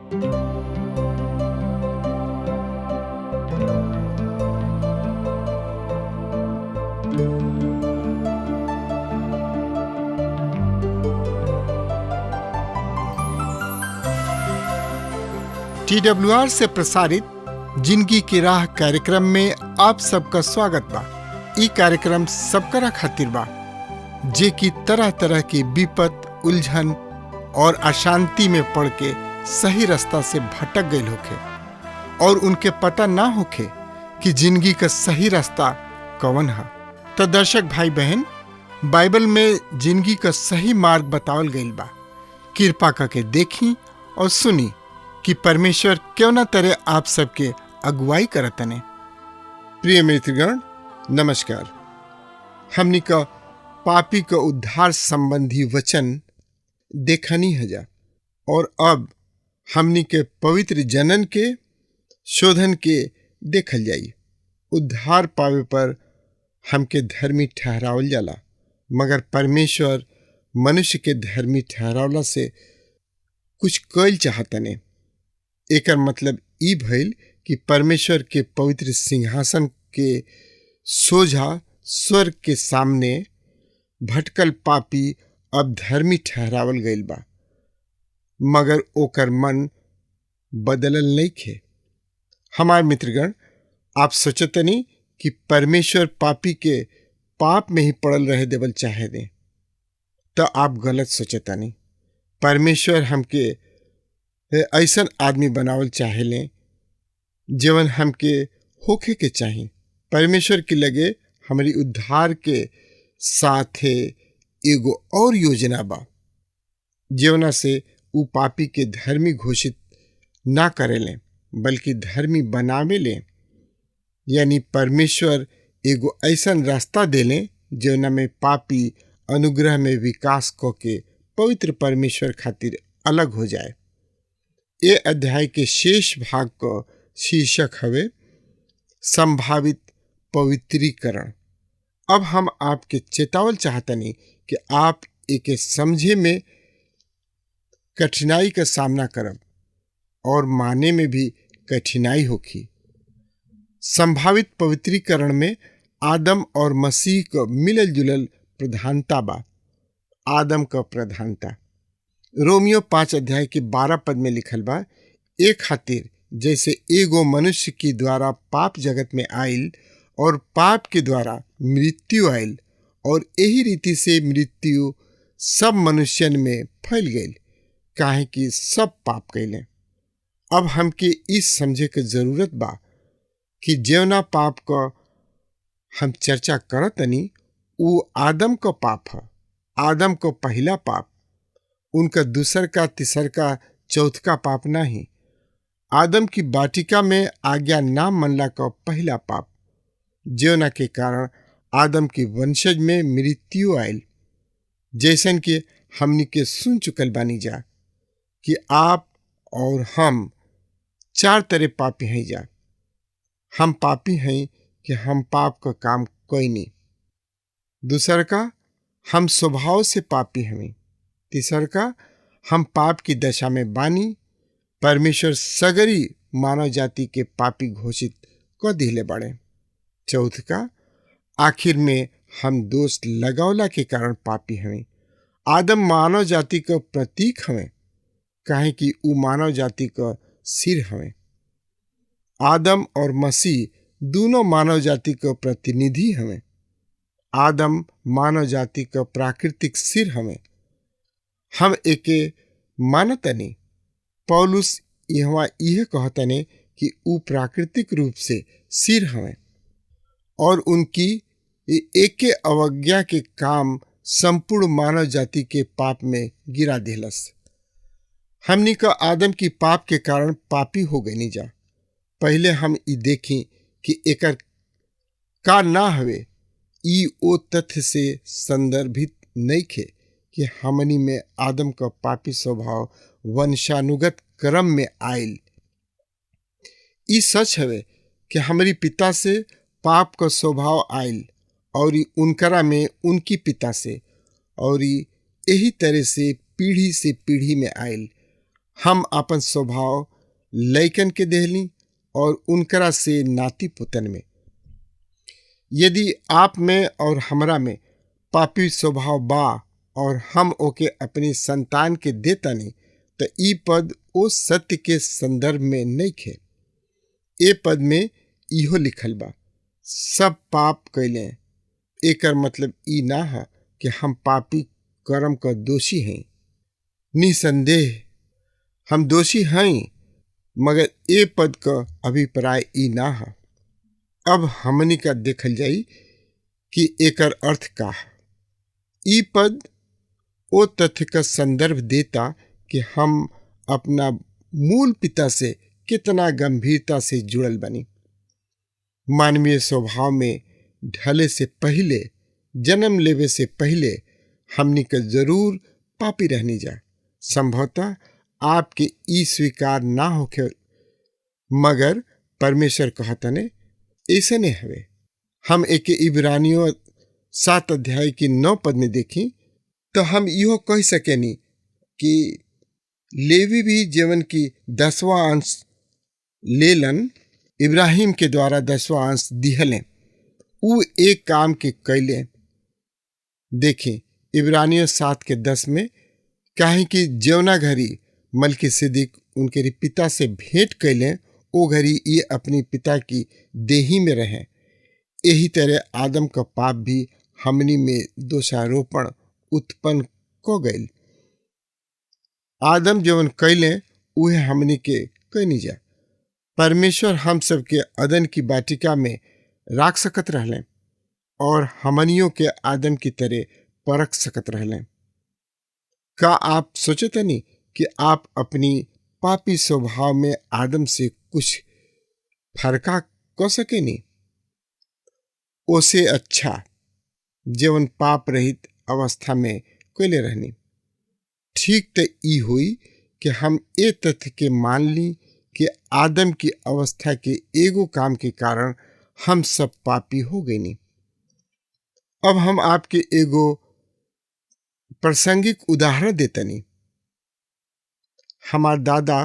TWR से प्रसारित जिंदगी की राह कार्यक्रम में आप सबका स्वागत बा। ई कार्यक्रम सबकरा खातिर बा जे कि तरह तरह की विपत, उलझन और अशांति में पड़ के सही रास्ता से भटक गए होखे और उनके पता ना होखे कि जिंदगी का सही रास्ता कौन है। तो दर्शक भाई बहन, बाइबल में जिंदगी का सही मार्ग बतावल गईल बा। कृपा करके देखी और सुनी कि परमेश्वर क्यों न तरह आप सबके अगुवाई करतने। प्रिय मित्रगण, नमस्कार। हमनी का पापी का उद्धार संबंधी वचन देखनी है जा, और अब हमनी के पवित्र जनन के शोधन के देखल जाई। उद्धार पावे पर हमके धर्मी ठहरावल जाला, मगर परमेश्वर मनुष्य के धर्मी ठहरावला से कुछ कइल चाहतने। एकर मतलब ई भइल कि परमेश्वर के पवित्र सिंहासन के सोझा स्वर्ग के सामने भटकल पापी अब धर्मी ठहरावल गईल बा, मगर ओकर मन बदलल नइखे। हमार मित्रगण, आप सोचतनी कि परमेश्वर पापी के पाप में ही पड़ल रहे देवल चाहे दे, तो आप गलत सोचतनी। परमेश्वर हमके ऐसन आदमी बनावल चाहेले जीवन हमके होखे के चाही। परमेश्वर के लगे हमारी उद्धार के साथे एगो और योजना बा, जीवना से उ पापी के धर्मी घोषित ना करेले बल्कि धर्मी बनावे ले। यानी परमेश्वर एगो ऐसन रास्ता देले जीवना में पापी अनुग्रह में विकास को के पवित्र परमेश्वर खातिर अलग हो जाए। ये अध्याय के शेष भाग का शीर्षक हवे संभावित पवित्रीकरण। अब हम आपके चेतावल चाहतनी कि आप एके समझे में कठिनाई का सामना करब और माने में भी कठिनाई होखी। संभावित पवित्रीकरण में आदम और मसीह का मिलल जुलल प्रधानता बा। आदम का प्रधानता रोमियो 5 अध्याय के 12 पद में लिखल बा, एक खातिर जैसे एगो मनुष्य के द्वारा पाप जगत में आयल और पाप के द्वारा मृत्यु आयल, और यही रीति से मृत्यु सब मनुष्यन में फैल गई, काहे कि सब पाप कैले। अब हमके इस समझे के जरूरत बा कि जौना पाप का हम चर्चा करतनी वो आदम का पाप है। आदम को पहला पाप, उनका दूसर का, तीसर का, चौथ का पाप नहीं। आदम की वाटिका में आज्ञा ना मनला का पहला पाप, जौना के कारण आदम की वंशज में मृत्यु आयल। जैसन कि हमनी के सुन चुकल बानी जा कि आप और हम 4 तरह पापी हैं जा। हम पापी हैं कि हम पाप का काम कोई नहीं। दूसर का, हम स्वभाव से पापी हमें। तीसर का, हम पाप की दशा में बानी। परमेश्वर सगरी मानव जाति के पापी घोषित कर दिले बड़े। चौथ का, आखिर में हम दोष लगावला के कारण पापी हमें। आदम मानव जाति का प्रतीक हमें, काहे कि उ मानव जाति का सिर हमें। आदम और मसीह दोनों मानव जाति का प्रतिनिधि हमें। आदम मानव जाति का प्राकृतिक सिर हमें। हम एके मानतनी। पौलुस यहाँ यह कहतने कि उ प्राकृतिक रूप से सिर हमें और उनकी एके अवज्ञा के काम संपूर्ण मानव जाति के पाप में गिरा दिलस। हमनी का आदम की पाप के कारण पापी हो गई नहीं जा। पहले हम ई देखी कि एकर का ना हवे। ई ओ तथ्य से संदर्भित नहीं खे कि हमनी में आदम का पापी स्वभाव वंशानुगत क्रम में आयल। ई सच हवे कि हमारी पिता से पाप का स्वभाव आयल और उनकरा में उनकी पिता से, और यही तरह से पीढ़ी में आयल। हम अपन स्वभाव लइकन के देहली और उनकरा से नाती पुतन में। यदि आप में और हमरा में पापी स्वभाव बा और हम ओके अपनी संतान के देतानी तो ई पद ओ सत्य के संदर्भ में नहीं खे। ए पद में इहो लिखल बा, सब पाप कैले। एकर मतलब ई ना है कि हम पापी कर्म का दोषी हैं। निसंदेह हम दोषी हैं, मगर ए पद का अभिप्राय ई ना है। अब हमनी का देखल जाई कि एकर अर्थ का है। ई पद ओ तथ्य का संदर्भ देता कि हम अपना मूल पिता से कितना गंभीरता से जुड़ल बनी। मानवीय स्वभाव में ढले से पहले, जन्म लेवे से पहले हमनी का जरूर पापी रहनी जा। संभवतः आपके ई स्वीकार ना होके, मगर परमेश्वर कहता ने ऐसे नहीं हवे। हम एक इब्रानियों 7 अध्याय की 9 पद में देखी तो हम इहो कह सकेनी कि लेवी भी जीवन की 10वां अंश लेलन, इब्राहिम के द्वारा 10वां अंश दिहले। उ एक काम के कैले। देखें इब्रानियों 7 के 10 में काहे कि जौना घड़ी मलकीसिदक उनके पिता से भेंट कैले, ओ घड़ी ये अपनी पिता की देही में रहे। यही तरह आदम का पाप भी हमनी में दोषारोपण उत्पन्न को गई। आदम जवन कैले उहे हमनी के कैनी जा। परमेश्वर हम सब के अदन की बाटिका में राख सकत रहले और हमनियों के आदम की तरह परख सकत रहले। का आप सोचते नहीं कि आप अपनी पापी स्वभाव में आदम से कुछ फर्का कर सके नहीं? ओसे अच्छा जीवन पाप रहित अवस्था में कैले रहनी। ठीक तो ई हुई कि हम ए तथ्य के मान ली कि आदम की अवस्था के एगो काम के कारण हम सब पापी हो गए नहीं। अब हम आपके एगो प्रासंगिक उदाहरण देतनी। हमार दादा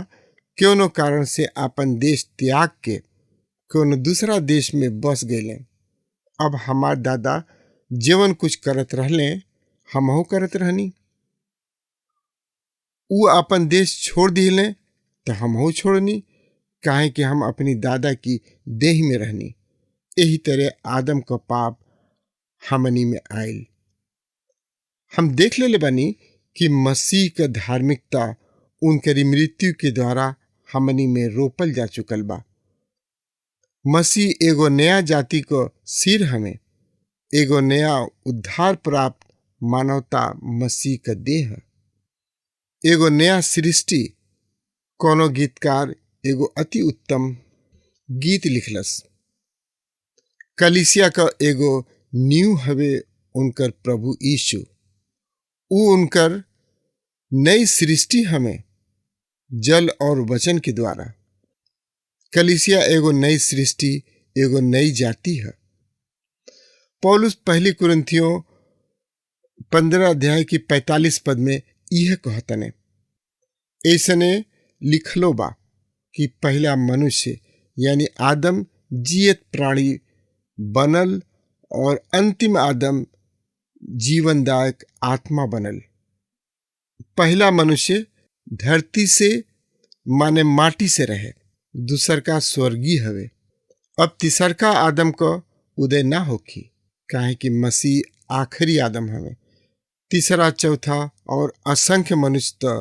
क्यों कारण से अपन देश त्याग के कोनो दूसरा देश में बस गए। अब हमार दादा जीवन कुछ करत रहले, हमहू करत रहनी। उ अपन देश छोड़ दिले तो हमहू छोड़नी, काहे कि हम अपनी दादा की देह में रहनी। यही तरह आदम का पाप हमनी में आयल। हम देख ले बनी कि मसीह का धार्मिकता उनकरी मृत्यु के द्वारा हमनी में रोपल जा चुकल बा। मसीह एगो नया जाति को सिर हमें, एगो नया उद्धार प्राप्त मानवता मसीह का देह, एगो नया सृष्टि। कोनो गीतकार एगो अति उत्तम गीत लिखलस। कलीसिया का एगो नींव हवे उनकर प्रभु यीशु। उ उनकर नई सृष्टि हमें जल और वचन के द्वारा। कलीसिया एगो नई सृष्टि, एगो नई जाति है। पौलुस पहली कुरिन्थियों 15 अध्याय की 45 पद में यह कहतने, ऐसने लिखलो बा कि पहला मनुष्य यानी आदम जियत प्राणी बनल और अंतिम आदम जीवनदायक आत्मा बनल। पहला मनुष्य धरती से माने माटी से रहे, दूसर का स्वर्गीय हवे। अब तीसर का आदम का उदय ना होखी, काहे कि मसीह आखिरी आदम हवे। तीसरा, चौथा और असंख्य मनुष्य तो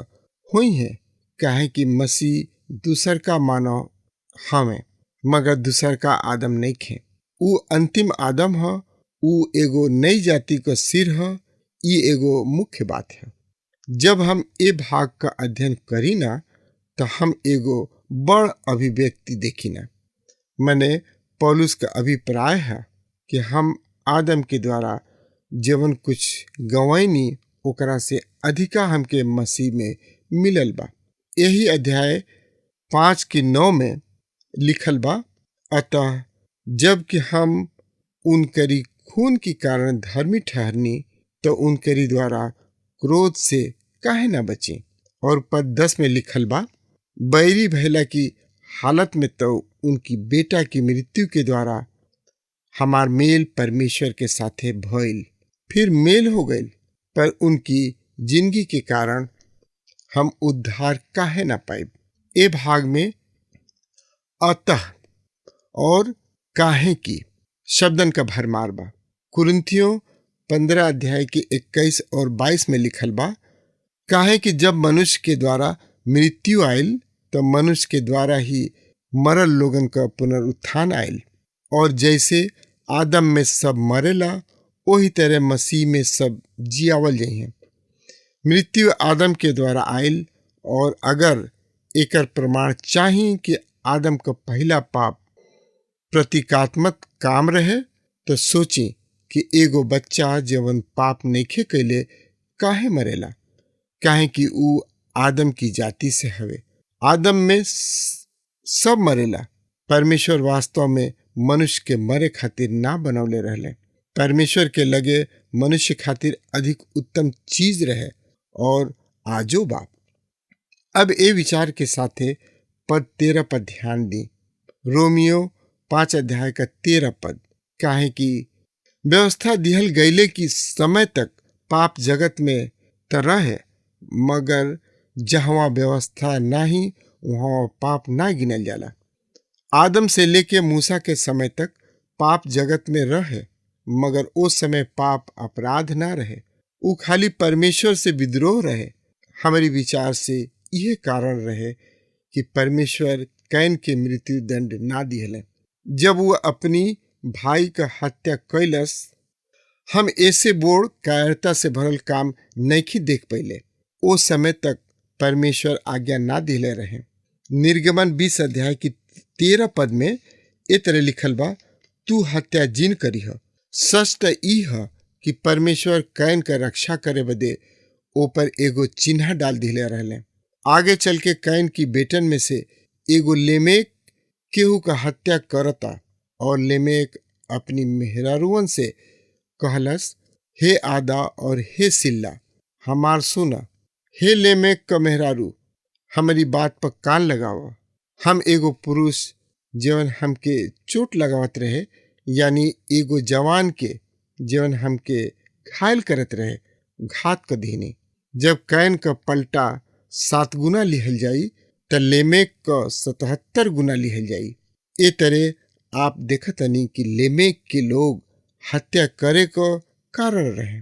हुई है, काहे कि मसीह दूसर का मानव हमें, मगर दूसर का आदम नहीं खे। उ अंतिम आदम है, उ एगो नई जाति का सिर है। ये एगो मुख्य बात है। जब हम ए भाग का अध्ययन करी ना तो हम एगो बड़ अभिव्यक्ति देखी ना। मने पौलुस का अभिप्राय है कि हम आदम के द्वारा जीवन कुछ गंवाइनी, ओकरा से अधिका हमके मसीह में मिलल बा। यही अध्याय 5 की 9 में लिखल बा, अतः जबकि हम उनकरी खून के कारण धर्मी ठहरनी तो उनकरी द्वारा क्रोध से काहे ना बची। और पद 10 में लिखल बा, बैरी भैला की हालत में तो उनकी बेटा की मृत्यु के द्वारा हमार मेल परमेश्वर के साथे भइल, फिर मेल हो गई, पर उनकी जिंदगी के कारण हम उद्धार काहे ना पाइब। ए भाग में अतः और काहे की शब्दन का भरमार बा। कुरिन्थियों 15 अध्याय के 21 और 22 में लिखल बा, काहे कि जब मनुष्य के द्वारा मृत्यु आयल तो मनुष्य के द्वारा ही मरल लोगन का पुनरुत्थान आयल, और जैसे आदम में सब मरेला वही तरह मसीह में सब जियावल जाइए। मृत्यु आदम के द्वारा आयल, और अगर एकर प्रमाण चाही कि आदम का पहला पाप प्रतीकात्मक काम रहे, तो सोची कि एगो बच्चा जवन पाप नइखे कैले काहे मरेला, काहे कि ऊ आदम की जाति से हवे। आदम में सब मरेला। परमेश्वर वास्तव में मनुष्य के मरे खातिर ना बनौले रहले। परमेश्वर के लगे मनुष्य खातिर अधिक उत्तम चीज रहे और आजो बाप। अब ए विचार के साथे पद 13 पर ध्यान दी। रोमियो 5 अध्याय का 13 पद, काहे कि व्यवस्था दिहल गईले की समय तक पाप जगत में त रहे, मगर जहाँ व्यवस्था नाही वहाँ पाप ना गिनल जाला। आदम से लेके मूसा के समय तक पाप जगत में रहे, मगर उस समय पाप अपराध ना रहे, ऊ खाली परमेश्वर से विद्रोह रहे। हमारी विचार से यह कारण रहे कि परमेश्वर कैन के मृत्यु दंड ना दिहले। जब वो अपनी भाई का हत्या कैलस, हम ऐसे बोड़ कायरता से भरल काम नहीं देख पैले। उस समय तक परमेश्वर आज्ञा ना दिले रहे। निर्गमन 20 अध्याय की 13 पद में ए तरह लिखल बा, तू हत्या जिन करी ह। सच त ई ह कि परमेश्वर कैन का रक्षा करे बदे ऊपर एगो चिन्ह डाल दिले रहले। आगे चल के कैन की बेटन में से एगो लेमेक केहू का हत्या करता, और लेमेक अपनी मेहरारुअन से कहलस, हे आदा और हे सिल्ला हमार सुना। हे लेमेक का मेहरारू, हमारी बात पर कान लगावा। हम एगो पुरुष जवन हमके चोट लगावत रहे, यानी एगो जवान के जवन हमके घायल करत रहे, घात क दीनी। जब कैन का पलटा 7 गुना लिहल जाई त लेमेक का 77 गुना लिहल जाई। ए तरह आप देखतनी कि लेमेक के लोग हत्या करे को कारण रहे।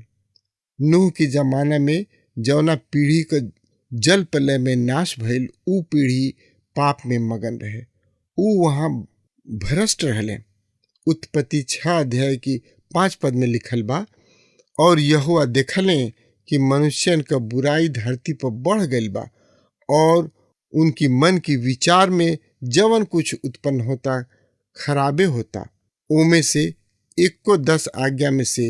नूह के जमाना में जौना पीढ़ी का जल प्रलय में नाश भइल, ऊ पीढ़ी पाप में मगन रहे, ऊ वहां भ्रष्ट रहले। उत्पत्ति 6 अध्याय की 5 पद में लिखल बा, और यहोवा देखले कि मनुष्यन का बुराई धरती पर बढ़ गई बा, और उनकी मन की विचार में जवन कुछ उत्पन्न होता खराबे होता। ओमे से एको 10 आज्ञा में से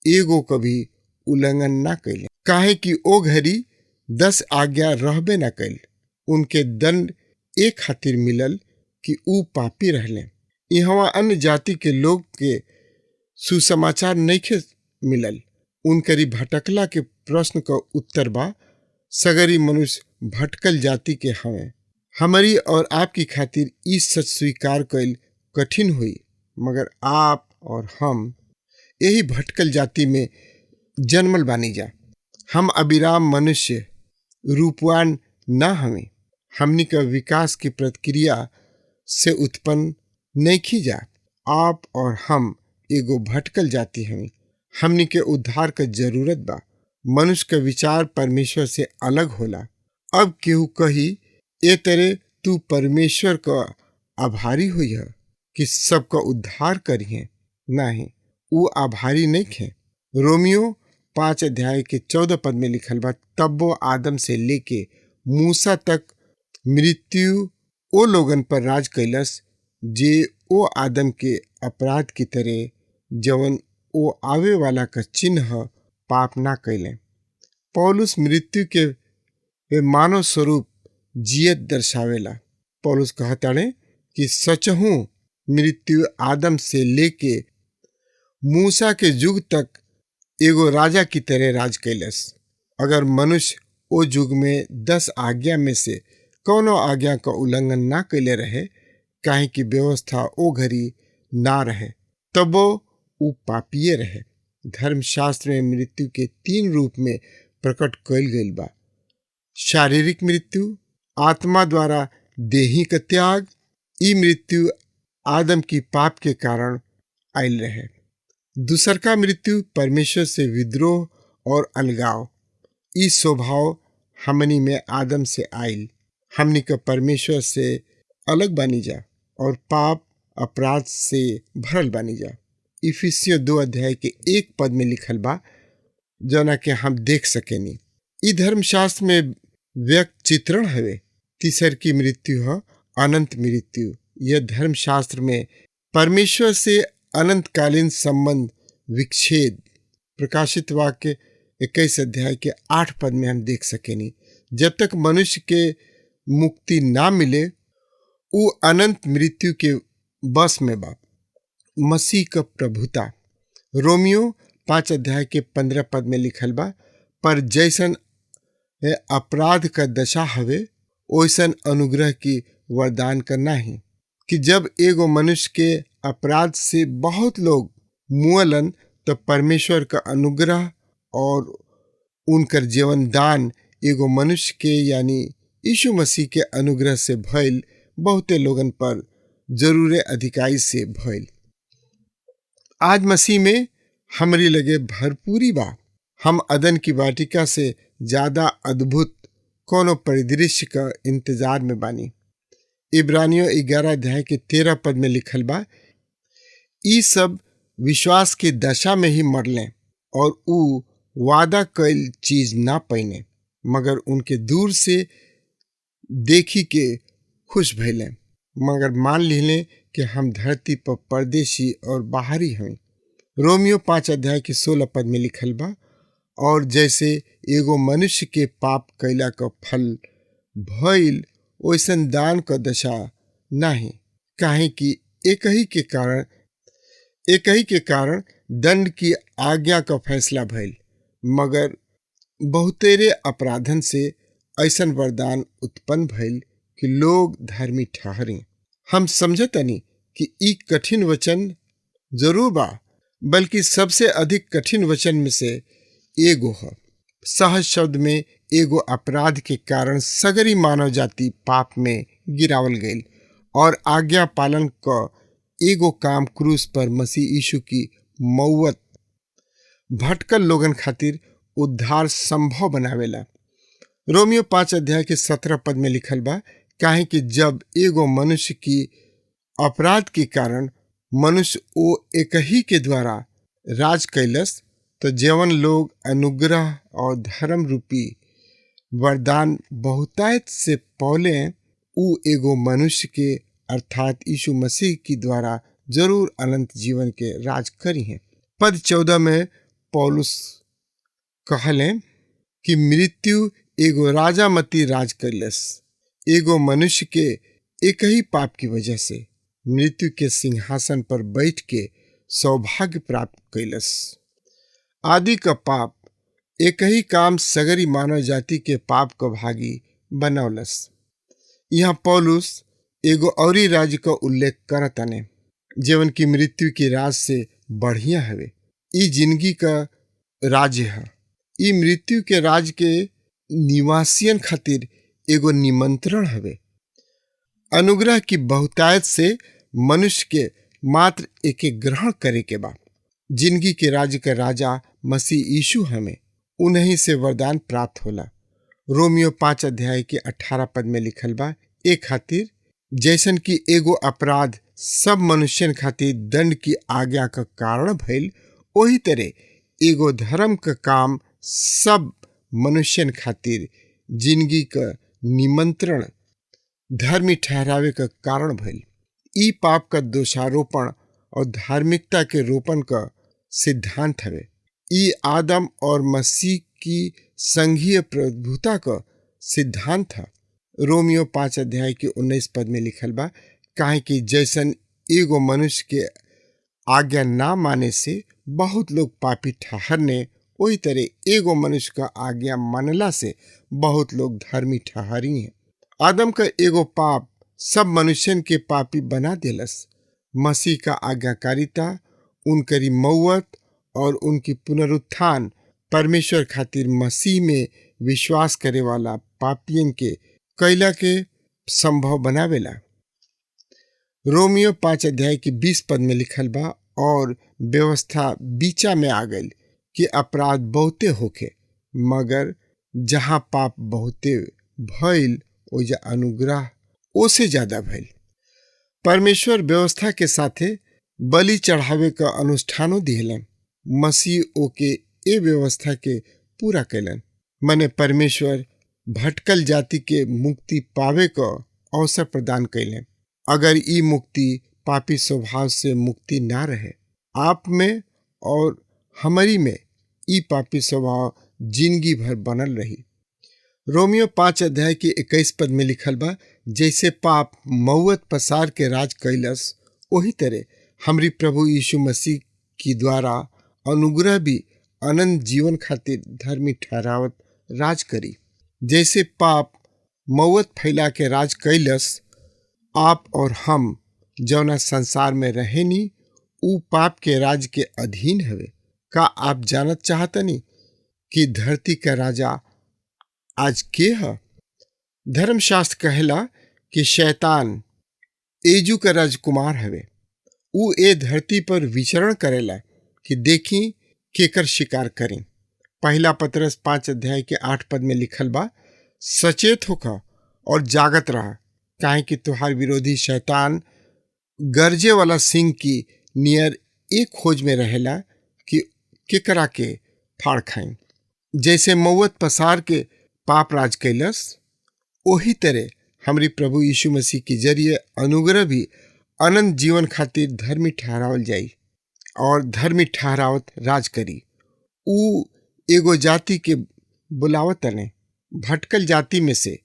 एगो कभी उल्लंघन ना कैले, काहे कि ओ घड़ी 10 आज्ञा रहबे ना कैल। उनके दंड एक खातिर मिलल कि ऊ पापी रहले। यहाँ अन्य जाति के लोग के सुसमाचार नइखे मिलल। उनकरी भटकला के प्रश्न का उत्तर बा, सगरी मनुष्य भटकल जाति के हवे। हमारी और आपकी खातिर ई सच स्वीकार कैल कठिन हुई, मगर आप और हम यही भटकल जाति में जन्मल बानी जा। हम अभिराम मनुष्य रूपवान ना हमें। हमनी का विकास की प्रक्रिया से उत्पन्न नहीं जा। आप और हम एगो भटकल जाति हमें। हमनी के उद्धार का जरूरत बा। मनुष्य का विचार परमेश्वर से अलग होला। अब केहू कही ए तरह तू परमेश्वर का आभारी हुई है कि सबका उद्धार करिए, नहीं, वो आभारी नहीं है। रोमियो 5 अध्याय के 14 पद में लिखल बा, तब वो आदम से लेके मूसा तक मृत्यु ओ लोगन पर राज कैलस जे ओ आदम के अपराध की तरह जवन ओ आवे वाला का चिन्ह पाप ना कैले। पौलुस मृत्यु के वे मानव स्वरूप जियत दर्शावेला। पौलुस कहताड़े कि सचहू मृत्यु आदम से लेके मूसा के युग तक एगो राजा की तरह राज कैलस। अगर मनुष्य ओ युग में 10 आज्ञा में से कौनो आज्ञा का उल्लंघन ना कैले रहे, काहे कि व्यवस्था ओ घड़ी ना रहे, तबो ऊ पापिये रहे। धर्मशास्त्र में मृत्यु के 3 रूप में प्रकट कइल गइल बा। शारीरिक मृत्यु, आत्मा द्वारा देही का त्याग। ई मृत्यु आदम की पाप के कारण आयल रहे। दूसर का मृत्यु परमेश्वर से विद्रोह और अलगाव। ई स्वभाव हमनी में आदम से आयल। हमनी का परमेश्वर से अलग बानी जा और पाप अपराध से भरल बानी जा। इफिसियों 2 अध्याय के 1 पद में लिखल बा, जना के हम देख सकेनी। ई धर्मशास्त्र में व्यक्त चित्रण हवे। तीसर की मृत्यु है अनंत मृत्यु। यह धर्मशास्त्र में परमेश्वर से अनंतकालीन संबंध विच्छेद प्रकाशित वाक्य 21 अध्याय के 8 पद में हम देख सकेनी। जब तक मनुष्य के मुक्ति ना मिले, वो अनंत मृत्यु के बस में बा। मसीह का प्रभुता। रोमियो 5 अध्याय के 15 पद में लिखल बा, पर जैसन अपराध का दशा हवे ओइसन अनुग्रह की वरदान का नहीं, कि जब एगो मनुष्य के अपराध से बहुत लोग मुअलन, तो परमेश्वर का अनुग्रह और उनकर जीवन दान एगो मनुष्य के यानी यीशु मसीह के अनुग्रह से भइल बहुते लोगन पर जरूरे अधिकारी से भइल। आज मसीह में हमरी लगे भरपूरी बा। हम अदन की वाटिका से ज्यादा अद्भुत कोनो परिदृश्य का इंतजार में बानी। इब्रानियों 11 अध्याय के 13 पद में लिखल बा, ई सब विश्वास की दशा में ही मरले और ऊ वादा कइल चीज ना पैने, मगर उनके दूर से देखी के खुश भइले, मगर मान लिहले कि हम धरती पर परदेशी और बाहरी हैं। रोमियो 5 अध्याय के 16 पद में लिखल बा, और जैसे एगो मनुष्य के पाप कैला का फल भइल वैसन दान का दशा नहीं, काहे कि एक ही के कारण दंड की आज्ञा का फैसला भइल, मगर बहुतेरे अपराधन से ऐसन वरदान उत्पन्न भइल कि लोग धर्मी ठहरे। हम समझतनी कि ई कठिन वचन जरूर बा, बल्कि सबसे अधिक कठिन वचन में से एगो है। सहज शब्द में एगो अपराध के कारण सगरी मानव जाति पाप में गिरावल गई और आज्ञा पालन का एगो काम क्रूस पर मसीह यीशु की मौत भटकल लोगन खातिर उद्धार संभव बनावेला। रोमियो 5 अध्याय के 17 पद में लिखल बा, काहे कि जब एगो मनुष्य की अपराध के कारण मनुष्य ओ एक ही के द्वारा राज कैलस, तो जवन लोग अनुग्रह और धर्म रूपी वरदान बहुतायत से पौले ऊ एगो मनुष्य के अर्थात यीशु मसीह की द्वारा जरूर अनंत जीवन के राज करी हैं। पद 14 में पौलुस कहले कि मृत्यु एगो राजा मती राज कैलस। एगो मनुष्य के एक ही पाप की वजह से मृत्यु के सिंहासन पर बैठ के सौभाग्य प्राप्त कैलस। आदि का पाप एक ही काम सगरी मानव जाति के पाप का भागी बनौलस। यहाँ पौलुस एगो औरी राज्य का उल्लेख करतने, जीवन की मृत्यु के राज से बढ़िया हवे। ई जिंदगी का राज्य है। ई मृत्यु के राज के निवासियन खातिर एगो निमंत्रण हवे। अनुग्रह की बहुतायत से मनुष्य के मात्र एक ग्रहण करे के बाद जिंदगी के राज्य का राजा मसीह यीशु हमें उन्हीं से वरदान प्राप्त होला। रोमियो 5 अध्याय के 18 पद में लिखल बा, एक खातिर जैसन कि एगो अपराध सब मनुष्यन खातिर दंड की आज्ञा का कारण भइल, वही तरह एगो धर्म का काम सब मनुष्यन खातिर जिंदगी का निमंत्रण धर्मी ठहरावे का कारण भइल। ई पाप का दोषारोपण और धार्मिकता के रोपण का सिद्धांत हवे। ई आदम और मसीह की संघीय प्रभुता का सिद्धांत है। रोमियो 5 अध्याय के 19 पद में लिखल बा, काहे कि जैसन एगो मनुष्य के आज्ञा ना माने से बहुत लोग पापी ठहरने वही तरह एगो मनुष्य का आज्ञा मनला से बहुत लोग धर्मी ठहरी हैं। आदम का एगो पाप सब मनुष्यन के पापी बना देलस। मसीह का आज्ञाकारिता, उनकरी मौत और उनकी पुनरुत्थान परमेश्वर खातिर मसीह में विश्वास करे वाला पापियन के कैला के संभव बनावेला। रोमियो 5 अध्याय के 20 पद में लिखल बा, और व्यवस्था बीचा में आ गई कि अपराध बहुते होखे, मगर जहां पाप बहुते भइल ओजा अनुग्रह ओसे ज्यादा भइल। परमेश्वर व्यवस्था के साथे बलि चढ़ावे का अनुष्ठानो दिहलन। मसीह ओके ए व्यवस्था के पूरा कैलन। मने परमेश्वर भटकल जाति के मुक्ति पावे का अवसर प्रदान कैलन। अगर ई मुक्ति पापी स्वभाव से मुक्ति ना रहे, आप में और हमारी में ई पापी स्वभाव जिंदगी भर बनल रही। रोमियो 5 अध्याय के 21 पद में लिखल बा, जैसे पाप मौत पसार के राज कैलस, वही तरह हमरी प्रभु यीशु मसीह की द्वारा अनुग्रह भी अनंत जीवन खातिर धर्मी ठहरावत राज करी। जैसे पाप मौत फैला के राज कैलस, आप और हम जौना संसार में रहेनी ऊ पाप के राज के अधीन हवे। का आप जानत चाहतनी कि धरती का राजा आज के है? धर्मशास्त्र कहला कि शैतान एजू का राजकुमार हवे। ऊ ए धरती पर विचरण करेला कि देखी केकर शिकार करें। पहला पतरस 5 अध्याय के 8 पद में लिखल बा, सचेत होकर और जागत रहा, काहे कि तुहार विरोधी शैतान गरजे वाला सिंह की नियर एक खोज में रहेला कि केकरा के फाड़ खाएं। जैसे मौत पसार के पाप राज कैलस, वही तरह हमरी प्रभु यीशु मसीह के जरिए अनुग्रह भी अनंत जीवन खातिर धर्मी ठहरावल जाई और धर्मी ठहरावत राज करी। ऊ एगो जाति के बुलावत तने, भटकल जाति में से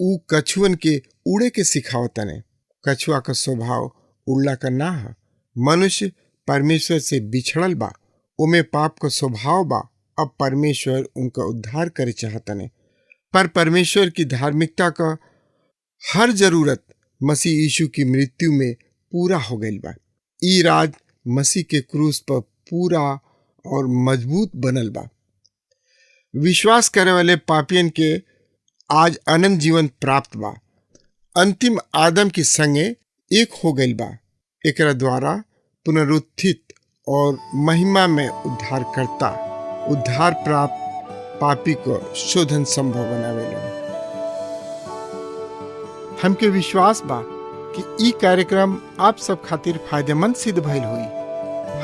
ऊ कछुअन के उड़े के सिखावत तने। कछुआ का स्वभाव उड़ला का ना है। मनुष्य परमेश्वर से बिछड़ल बा, उमे पाप का स्वभाव बा। अब परमेश्वर उनका उद्धार करे चाहतने, पर परमेश्वर की धार्मिकता का हर जरूरत मसीह यीशु की मृत्यु में पूरा हो गई बा। ई राज मसीह के क्रूस पर पूरा और मजबूत बनल बा। विश्वास करे वाले पापियन के आज अनंत जीवन प्राप्त बा। अंतिम आदम की संगे एक हो गई बा। एकरा द्वारा पुनरुत्थित और महिमा में उद्धार प्राप्त पापी को शोधन संभव बनावेला। हमके विश्वास बा कि ई कार्यक्रम आप सब खातिर फायदेमंद सिद्ध भइल हुई।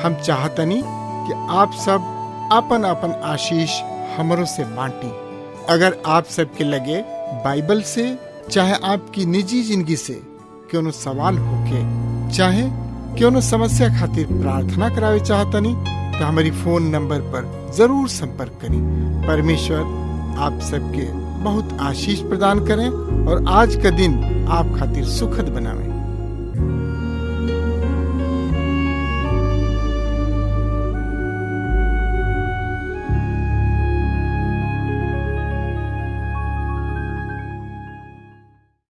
हम चाहतनी कि आप सब अपन अपन आशीष हमरों से बांटी। अगर आप सबके लगे बाइबल से चाहे आपकी निजी जिंदगी से कोनो सवाल होके, चाहे कोनो समस्या खातिर प्रार्थना करावे चाहतनी, तो हमारी फोन नंबर पर जरूर संपर्क करें। परमेश्वर आप सबके बहुत आशीष प्रदान करें और आज का दिन आप खातिर सुखद बनावे।